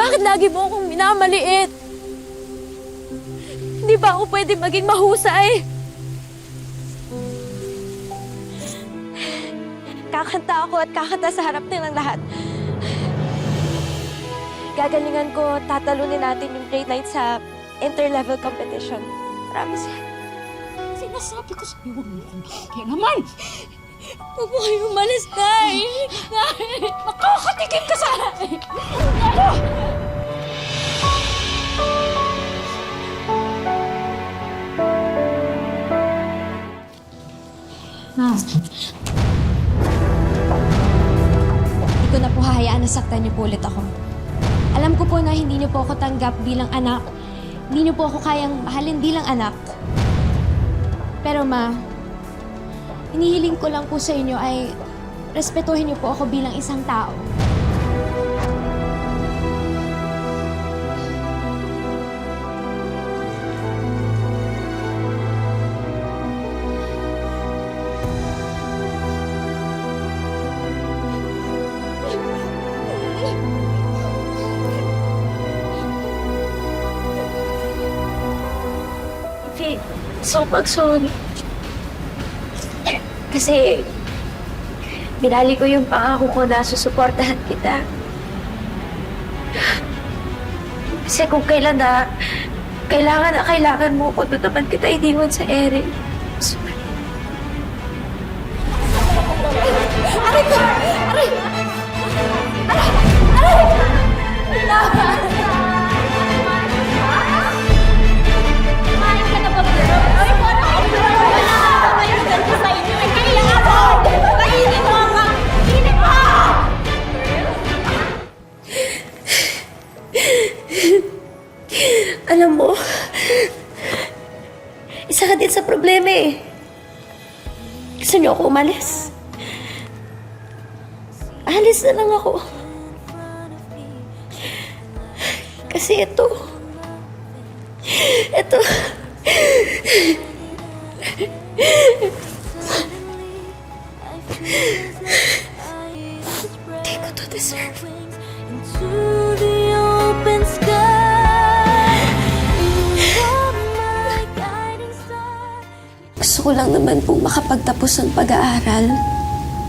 Bakit lagi mo akong minamaliit? Hindi ba ako pwede maging mahusay? Kakanta ako at kakanta sa harap nilang lahat. Gagalingan ko, tatalunin natin yung grade 9 sa inter-level competition. Promise. Sinasabi ko sa'yo, huwag mo kong naman! Huwag mo kayo umalis, Nay! Nay! Makakatikim ka sa akin! Hindi ko na po hahayaan na saktan niyo po ulit ako. Alam ko po na hindi niyo po ako tanggap bilang anak. Hindi niyo po ako kayang mahalin bilang anak. Pero ma, hinihiling ko lang po sa inyo ay respetuhin niyo po ako bilang isang tao. So sorry. Kasi binali ko yung pangako ko na susuportahan kita. Kasi kung kailan na kailangan mo ko, doon naman kita iniwan sa ere. Sorry. Aray ko! Aray! Aray! Aray! Kumain ka na ba, girl? Ay, parang mayroon ganito sa inyo. Ay, kailangan mo! Kainin mo nga! Kainin mo! Alam mo, isa ka din sa problema eh. Gusto niyo ako umalis? Alis na lang ako. Kasi ito, hindi ko to deserve. Gusto ko lang naman pong makapagtapos ng pag-aaral.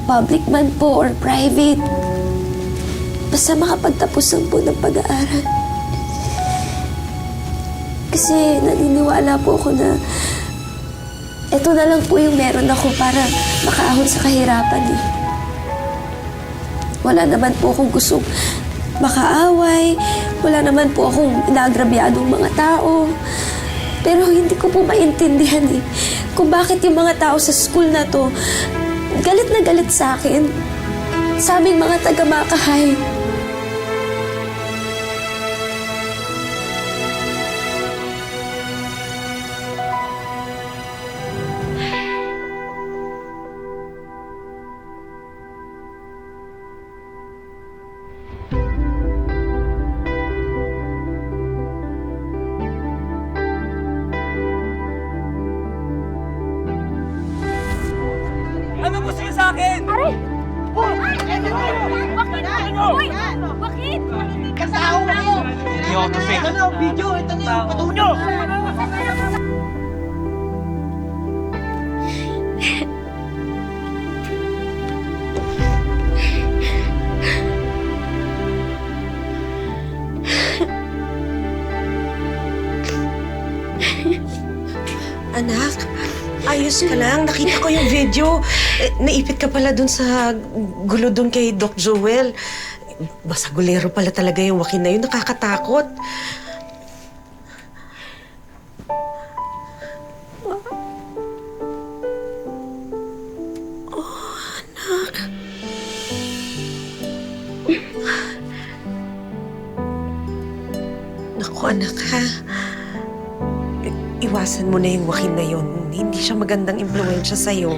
Public man po or private. Basta makapagtapos lang po ng pag-aaral. Kasi naniniwala po ako na ito na lang po yung meron ako para makaahon sa kahirapan eh. Wala naman po akong gustong makaaway. Wala naman po akong inaagrabyadong mga tao. Pero hindi ko po maintindihan eh kung bakit yung mga tao sa school na to galit na galit sa akin. Sa aming mga taga-Makahay. Ano gusto niyo sa akin? Aray! Bakit? Bakit? Kasao mo! Hindi ako to fake. Ito na, video. Ito na yung patungo nyo! Anak, ayos ka lang. Nakita ko yung video. Naipit ka pala dun sa gulo dun kay Doc Joel. Basagulero pala talaga yung wakin na yun. Nakakatakot. Oh, anak. Naku, anak, ha? Iwasan mo na yung wakin na yun. Hindi siya magandang impluwensya sa'yo.